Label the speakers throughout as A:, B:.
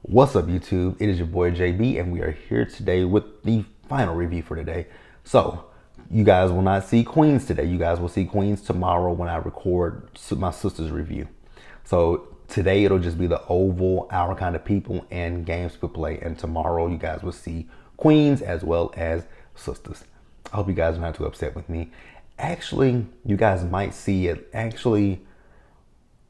A: What's up, YouTube? It is your boy JB, and we are here today with the final review for today. So, you guys will not see Queens today. You guys will see Queens tomorrow when I record my sister's review. So, today it'll just be the Oval, Our Kind of People, and games we play. And tomorrow you guys will see Queens as well as Sisters. I hope you guys are not too upset with me. Actually, you guys might see it.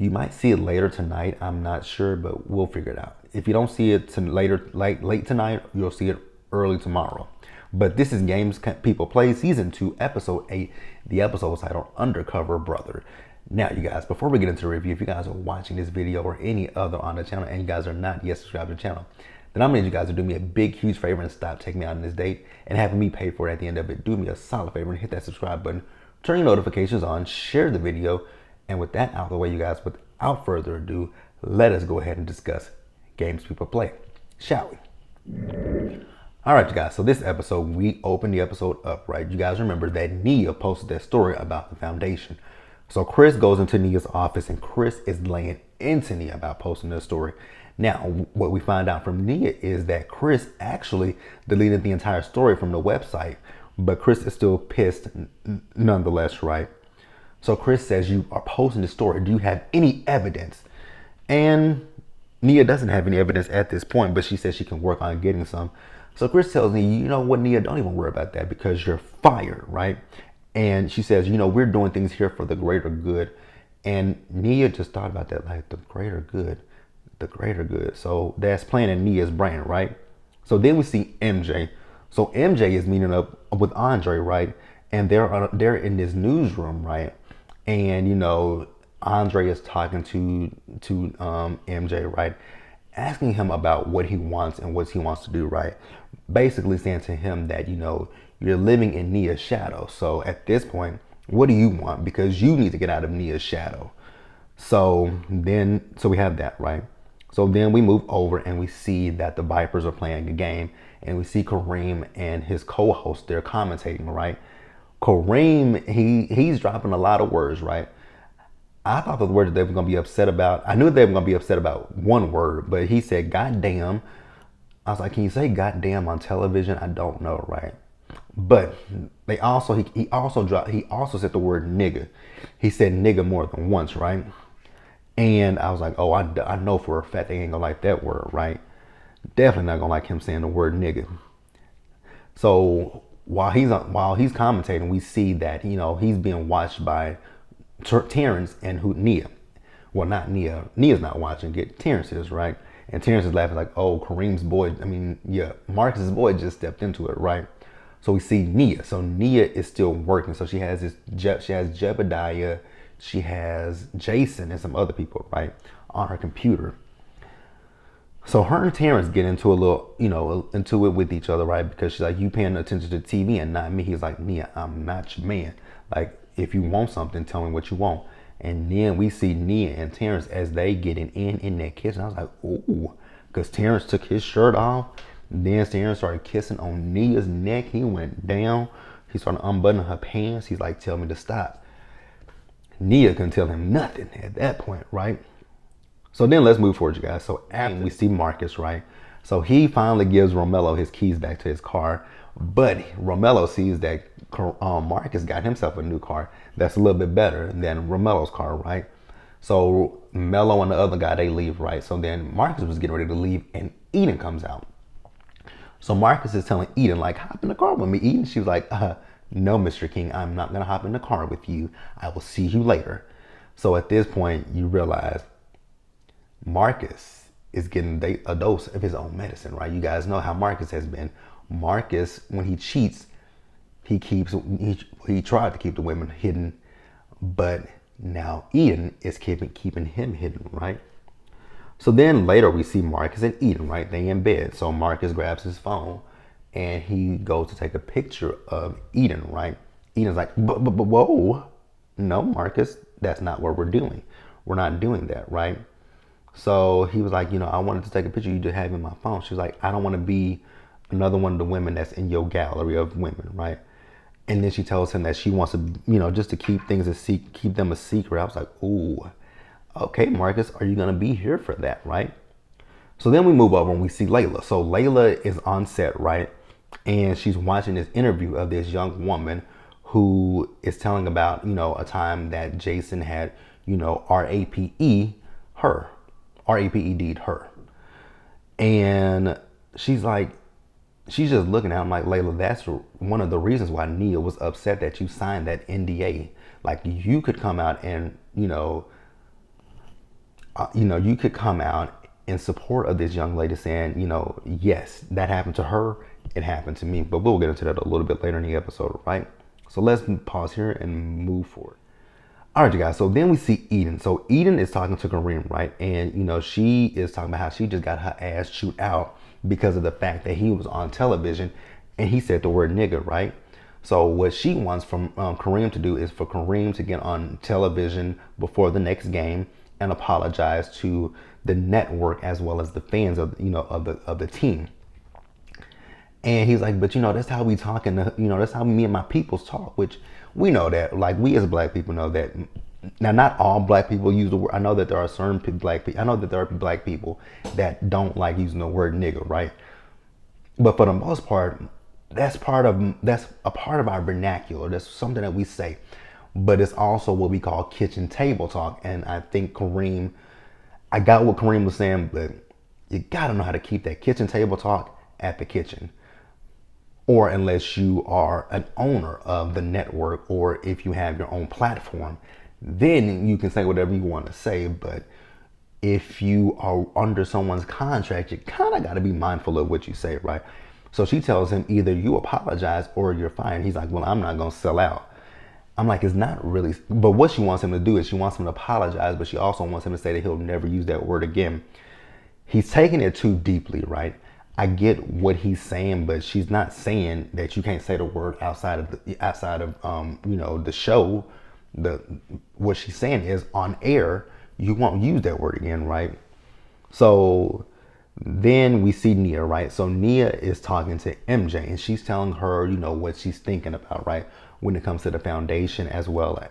A: You might see it later tonight. I'm not sure, but we'll figure it out. If you don't see it late tonight, you'll see it early tomorrow. But this is Games People Play Season 2, Episode 8. The episode is titled Undercover Brother. Now, you guys, before we get into the review, if you guys are watching this video or any other on the channel and you guys are not yet subscribed to the channel, then I'm going to need you guys to do me a big, huge favor and stop taking me out on this date and having me pay for it at the end of it. Do me a solid favor and hit that subscribe button, turn your notifications on, share the video, and with that out of the way, you guys, without further ado, let us go ahead and discuss Games People Play, shall we? All right, you guys, so this episode, we opened the episode up, right? You guys remember that Nia posted that story about the foundation. So Chris goes into Nia's office and Chris is laying into Nia about posting the story. Now, what we find out from Nia is that Chris actually deleted the entire story from the website, but Chris is still pissed nonetheless, right? So Chris says, you are posting the story. Do you have any evidence? And Nia doesn't have any evidence at this point, but she says she can work on getting some. So Chris tells me, you know what, Nia, don't even worry about that because you're fired, right? And she says, you know, we're doing things here for the greater good. And Nia just thought about that, like the greater good, the greater good. So that's playing in Nia's brain, right? So then we see MJ. So MJ is meeting up with Andre, right? And they're in this newsroom, right? And, you know, Andre is talking to MJ, right? Asking him about what he wants and what he wants to do, right? Basically saying to him that, you know, you're living in Nia's shadow. So at this point, what do you want? Because you need to get out of Nia's shadow. So we have that, right? So then we move over and we see that the Vipers are playing a game and we see Kareem and his co-host, they're commentating, right? Kareem, he's dropping a lot of words, right? I thought the word that they were going to be upset about, I knew they were going to be upset about one word, but he said, goddamn. I was like, can you say goddamn on television? I don't know, right? But he also said the word nigga. He said nigga more than once, right? And I was like, oh, I know for a fact they ain't going to like that word, right? Definitely not going to like him saying the word nigga. So while he's commentating, we see that, you know, he's being watched by Terrence and Nia. Well, not Nia. Nia's not watching it. Terrence is, right? And Terrence is laughing like, oh, Kareem's boy. I mean, yeah, Marcus's boy just stepped into it, right? So we see Nia. So Nia is still working. So she has Jebediah, she has Jason and some other people, right, on her computer. So her and Terrence get into a little, you know, into it with each other, right? Because she's like, you paying attention to TV and not me. He's like, Nia, I'm not your man. Like, if you want something, tell me what you want. And then we see Nia and Terrence as they getting in that kitchen. I was like, ooh, because Terrence took his shirt off. Then Terrence started kissing on Nia's neck. He went down. He started unbuttoning her pants. He's like, tell me to stop. Nia couldn't tell him nothing at that point, right? So then let's move forward, you guys. So after we see Marcus, right? So he finally gives Romello his keys back to his car. But Romello sees that Marcus got himself a new car that's a little bit better than Romello's car, right? So Mello and the other guy, they leave, right? So then Marcus was getting ready to leave and Eden comes out. So Marcus is telling Eden, like, hop in the car with me, Eden. She was like, no, Mr. King, I'm not going to hop in the car with you. I will see you later. So at this point, you realize Marcus is getting a dose of his own medicine, right? You guys know how Marcus has been. Marcus, when he cheats, he tried to keep the women hidden, but now Eden is keeping him hidden, right? So then later we see Marcus and Eden, right? They in bed. So Marcus grabs his phone and he goes to take a picture of Eden, right? Eden's like, whoa, no, Marcus, that's not what we're doing. We're not doing that, right? So he was like, you know, I wanted to take a picture of you to have in my phone. She was like, I don't want to be another one of the women that's in your gallery of women, right? And then she tells him that she wants to, you know, just to keep them a secret. I was like, ooh, okay, Marcus, are you going to be here for that, right? So then we move over and we see Layla. So Layla is on set, right? And she's watching this interview of this young woman who is telling about, a time that Jason had, her, RAPED'd her. And she's like, she's just looking at him like, Layla, that's one of the reasons why Nia was upset that you signed that NDA. Like, you could come out and, you could come out in support of this young lady saying, yes, that happened to her. It happened to me. But we'll get into that a little bit later in the episode, right? So let's pause here and move forward. All right, you guys. So then we see Eden. So Eden is talking to Kareem, right? And, she is talking about how she just got her ass chewed out because of the fact that he was on television and he said the word nigga, right? So what she wants from Kareem to do is for Kareem to get on television before the next game and apologize to the network as well as the fans of of the team. And he's like, but that's how we talk, and that's how me and my peoples talk, which we know that, like, we as black people know that. Now, not all black people use the word. I know that there are certain black people. I know that there are black people that don't like using the word nigga, right? But for the most part, that's a part of our vernacular. That's something that we say. But it's also what we call kitchen table talk. And I think I got what Kareem was saying, but you gotta know how to keep that kitchen table talk at the kitchen. Or unless you are an owner of the network, or if you have your own platform, then you can say whatever you want to say. But if you are under someone's contract, you kind of got to be mindful of what you say, right? So she tells him, either you apologize or you're fired. He's like, well, I'm not going to sell out. I'm like, it's not really. But what she wants him to do is she wants him to apologize, but she also wants him to say that he'll never use that word again. He's taking it too deeply, right? I get what he's saying, but she's not saying that you can't say the word outside of the show. What she's saying is, on air, you won't use that word again, right? So then we see Nia, right? So Nia is talking to MJ, and she's telling her, what she's thinking about, right? When it comes to the foundation, as well as,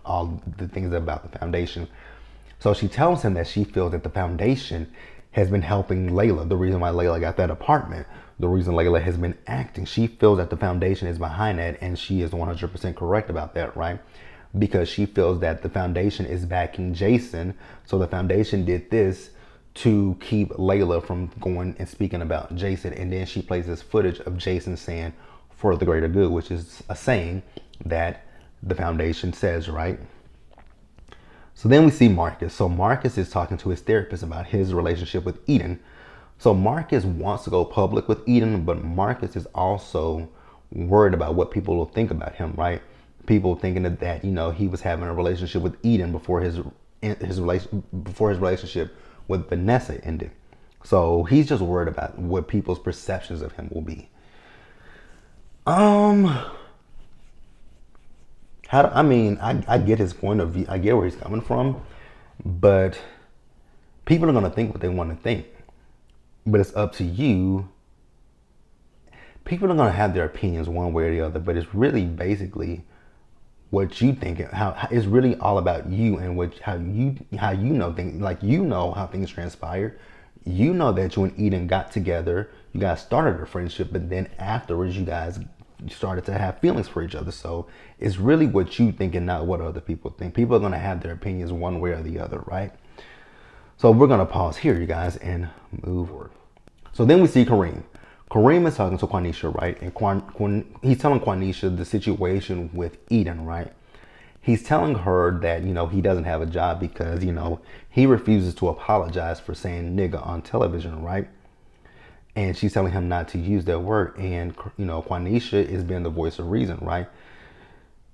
A: all the things about the foundation. So she tells him that she feels that the foundation has been helping Layla. The reason why Layla got that apartment, the reason Layla has been acting, she feels that the foundation is behind that, and she is 100% correct about that, right? Because she feels that the foundation is backing Jason. So the foundation did this to keep Layla from going and speaking about Jason. And then she plays this footage of Jason saying, for the greater good, which is a saying that the foundation says, right? So then we see Marcus. So Marcus is talking to his therapist about his relationship with Eden. So Marcus wants to go public with Eden, but Marcus is also worried about what people will think about him, right? People thinking that he was having a relationship with Eden before his relationship with Vanessa ended. So he's just worried about what people's perceptions of him will be. I get his point of view. I get where he's coming from, but people are going to think what they want to think. But it's up to you. People are going to have their opinions one way or the other, but it's really basically what you think. How it's really all about you and how you know things. Like, how things transpire. You know that you and Eden got together. You guys started a friendship, but then afterwards, you guys started to have feelings for each other. So it's really what you think and not what other people think. People are going to have their opinions one way or the other, right? So we're going to pause here, you guys, and move forward. So then we see Kareem. Kareem is talking to Quanisha, right? And he's telling Quanisha the situation with Eden, right? He's telling her that, he doesn't have a job because, he refuses to apologize for saying nigga on television, right? And she's telling him not to use that word. And, Quanisha is being the voice of reason, right?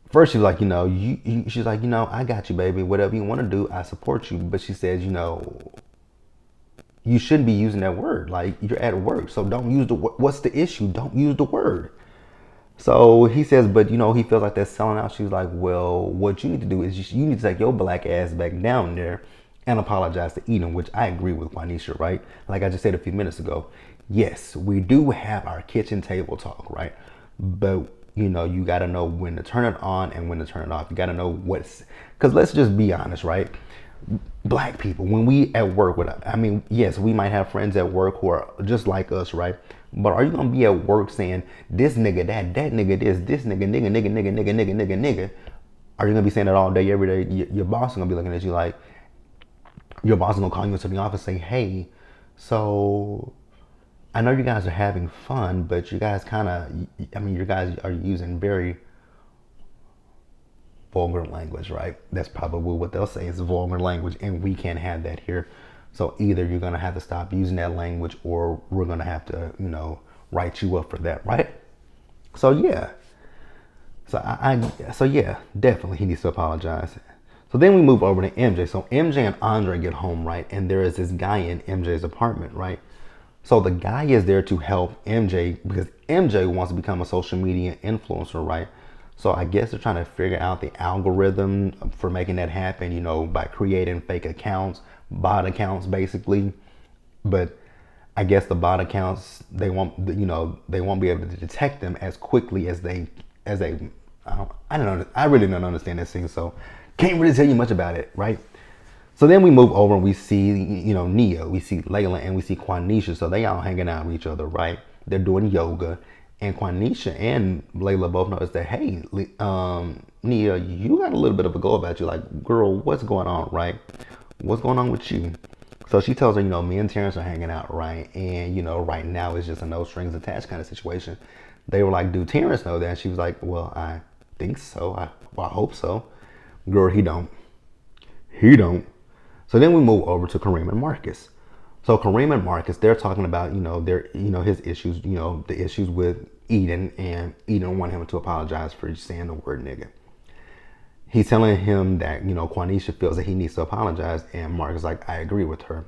A: First, she's like, she's like, I got you, baby. Whatever you want to do, I support you. But she says, you shouldn't be using that word. Like, you're at work. So don't use the word. What's the issue? Don't use the word. So he says, but, he feels like that's selling out. She's like, well, what you need to do is you need to take your black ass back down there and apologize to Eden, which I agree with Quanisha, right? Like I just said a few minutes ago. Yes, we do have our kitchen table talk, right? But, you got to know when to turn it on and when to turn it off. You got to know because let's just be honest, right? black people, when we at work with, I mean, yes, we might have friends at work who are just like us, right? But are you gonna be at work saying this nigga that nigga this nigga nigga? Are you gonna be saying that all day, every day? Your boss is gonna be looking at you like, your boss is gonna call you into the office and say, hey, so I know you guys are having fun, but you guys kind of, I mean, you guys are using very vulgar language, right? That's probably what they'll say is vulgar language, and we can't have that here. So either you're gonna have to stop using that language, or we're gonna have to, write you up for that, right? So yeah. So yeah, definitely he needs to apologize. So then we move over to MJ. So MJ and Andre get home, right? And there is this guy in MJ's apartment, right? So the guy is there to help MJ because MJ wants to become a social media influencer, right? So I guess they're trying to figure out the algorithm for making that happen, by creating fake accounts, bot accounts basically. But I guess the bot accounts, they won't be able to detect them as quickly as they I don't know. I really don't understand this thing, so can't really tell you much about it, right? So then we move over and we see, Nia, we see Layla, and we see Quanisha. So they all hanging out with each other, right? They're doing yoga. And Quanisha and Layla both notice that, hey, Nia, you got a little bit of a go about you. Like, girl, what's going on, right? What's going on with you? So she tells her, me and Terrence are hanging out, right? And, right now it's just a no strings attached kind of situation. They were like, do Terrence know that? And she was like, well, I think so. I hope so. Girl, he don't. He don't. So then we move over to Kareem and Marcus. So Kareem and Marcus, they're talking about, his issues, the issues with Eden, and Eden wanted him to apologize for saying the word nigga. He's telling him that, Quanisha feels that he needs to apologize, and Marcus is like, I agree with her.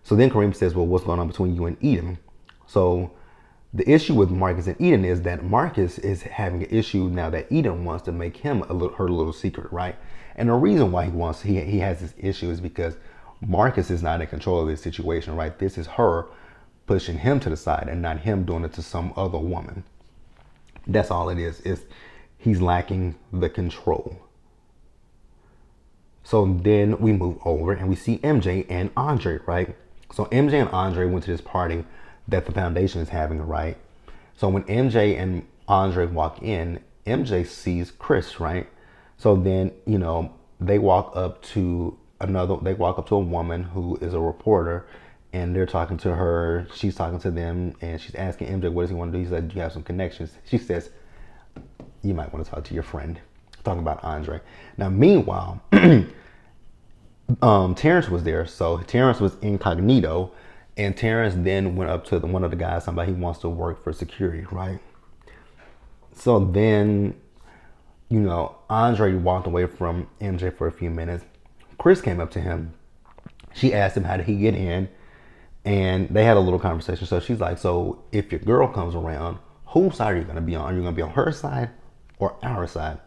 A: So then Kareem says, well, what's going on between you and Eden? So the issue with Marcus and Eden is that Marcus is having an issue now that Eden wants to make him her little secret, right? And the reason why he has this issue is because Marcus is not in control of this situation, right? This is her pushing him to the side and not him doing it to some other woman. That's all it is he's lacking the control. So then we move over and we see MJ and Andre, right? So MJ and Andre went to this party that the foundation is having, right? So when MJ and Andre walk in, MJ sees Chris, right? So then, they walk up to a woman who is a reporter, and they're talking to her. She's talking to them, and she's asking MJ, what does he want to do? He said, do you have some connections? She says, you might want to talk to your friend. Talking about Andre. Now, meanwhile, Terrence was there. So Terrence was incognito, and Terrence then went up to one of the guys, somebody he wants to work for security, right? So then, Andre walked away from MJ for a few minutes. Chris came up to him. She asked him, how did he get in? And they had a little conversation. So she's like, so if your girl comes around, whose side are you going to be on? Are you going to be on her side or our side?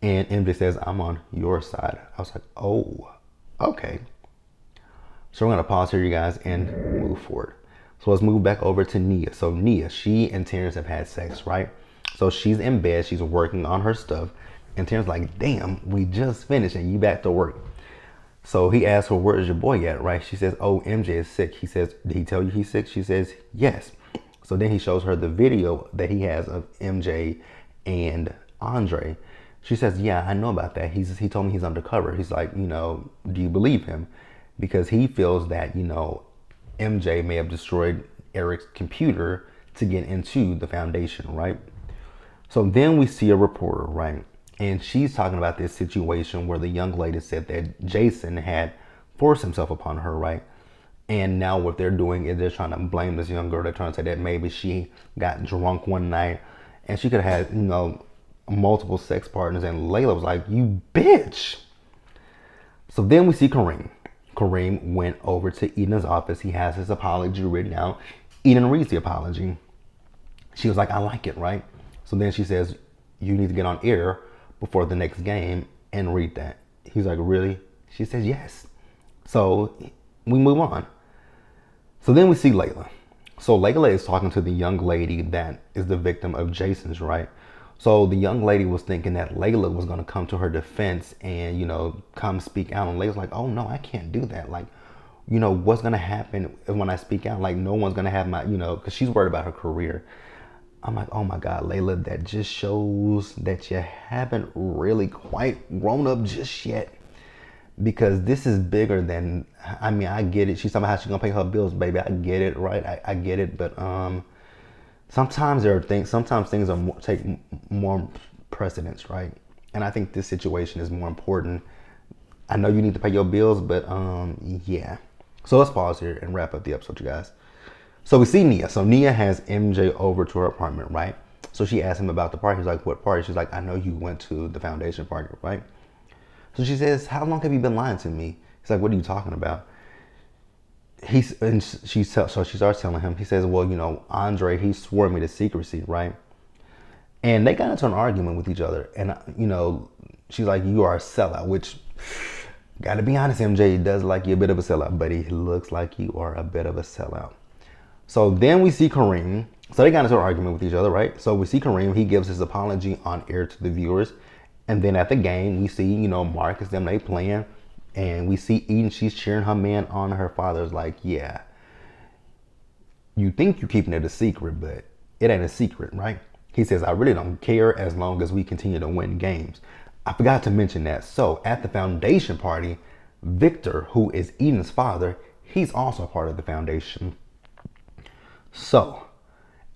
A: And MJ says, I'm on your side. I was like, oh, okay. So we're going to pause here, you guys, and move forward. So let's move back over to Nia. So Nia, she and Terrence have had sex, right? So she's in bed. She's working on her stuff. And Terrence like, damn, we just finished and you back to work. So he asks her, where is your boy at, right? She says, oh, MJ is sick. He says, did he tell you he's sick? She says, yes. So then he shows her the video that he has of MJ and Andre. She says, yeah, I know about that. He told me he's undercover. He's like, do you believe him? Because he feels that, MJ may have destroyed Eric's computer to get into the foundation, right? So then we see a reporter, right? And she's talking about this situation where the young lady said that Jason had forced himself upon her, right? And now what they're doing is they're trying to blame this young girl. They're trying to say that maybe she got drunk one night and she could have had, multiple sex partners. And Layla was like, you bitch. So then we see Kareem. Kareem went over to Eden's office. He has his apology written out. Eden reads the apology. She was like, I like it, right? So then she says, you need to get on air before the next game and read that. He's like, really? She says, yes. So we move on. So then we see Layla. So Layla is talking to the young lady that is the victim of Jason's, right? So the young lady was thinking that Layla was going to come to her defense and, you know, come speak out. And Layla's like, oh no, I can't do that. Like, you know, what's going to happen when I speak out? Like, no one's going to have my, you know, because she's worried about her career. I'm like, oh my God, Layla, that just shows that you haven't really quite grown up just yet. Because this is bigger than, I mean, I get it. She's talking about how she's going to pay her bills, baby. I get it, right? I get it. But sometimes there are things, sometimes things are more, take more precedence, right? And I think this situation is more important. I know you need to pay your bills, but yeah. So let's pause here and wrap up the episode, you guys. So we see Nia. So Nia has MJ over to her apartment, right? So she asked him about the party. He's like, what party? She's like, I know you went to the foundation party, right? So she says, how long have you been lying to me? He's like, what are you talking about? So she starts telling him, he says, well, you know, Andre, he swore me to secrecy, right? And they got into an argument with each other. And, you know, she's like, you are a sellout, which, gotta be honest, MJ does like you a bit of a sellout, but he looks like you are a bit of a sellout. So then we see Kareem. So they got into an argument with each other, right? So we see Kareem. He gives his apology on air to the viewers. And then at the game, we see, you know, Marcus, them, they playing. And we see Eden, she's cheering her man on. Her father's like, yeah, you think you're keeping it a secret, but it ain't a secret, right? He says, I really don't care as long as we continue to win games. I forgot to mention that. So at the foundation party, Victor, who is Eden's father, he's also part of the foundation. So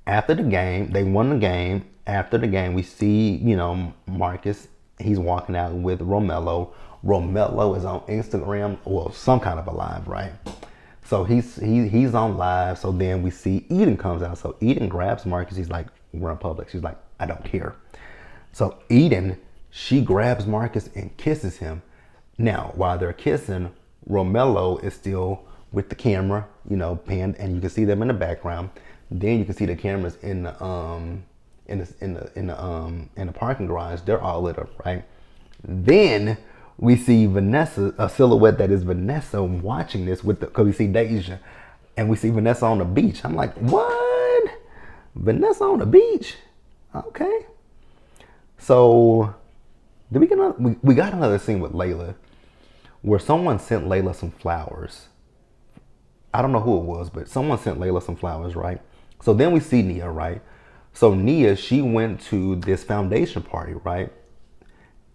A: after the game, they won the game. After the game, we see, you know, Marcus, he's walking out with Romello. Romello is on Instagram, well, some kind of a live, right? So he's on live. So then we see Eden comes out. So Eden grabs Marcus. He's like, we're in public. She's like, I don't care. So Eden, she grabs Marcus and kisses him. Now, while they're kissing, Romello is still with the camera, you know, panned, and you can see them in the background. Then you can see the cameras in the parking garage. They're all lit up, right? Then we see Vanessa, a silhouette that is Vanessa watching this with the, because we see Deja, and we see Vanessa on the beach. I'm like, what? Vanessa on the beach? Okay. So did we get another, we got another scene with Layla where someone sent Layla some flowers. I don't know who it was, but someone sent Layla some flowers, right? So then we see Nia, right? So Nia, she went to this foundation party, right?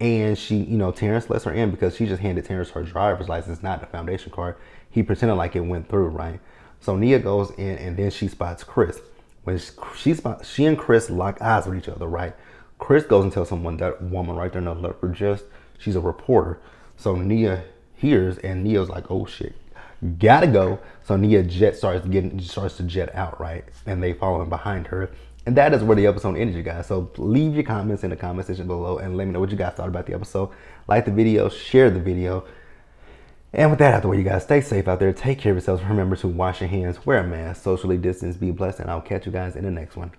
A: And she, you know, Terrence lets her in because she just handed Terrence her driver's license, not the foundation card. He pretended like it went through, right? So Nia goes in and then she spots Chris. When she and Chris lock eyes with each other, right? Chris goes and tells someone, that woman right there in the leopard dress, she's a reporter. So Nia hears and Nia's like, oh shit, gotta go. So Nia starts to jet out, right? And they following behind her. And that is where the episode ended, you guys. So leave your comments in the comment section below and let me know what you guys thought about the episode. Like the video, share the video. And with that out the way, you guys, stay safe out there. Take care of yourselves. Remember to wash your hands, wear a mask, socially distance, be blessed, and I'll catch you guys in the next one.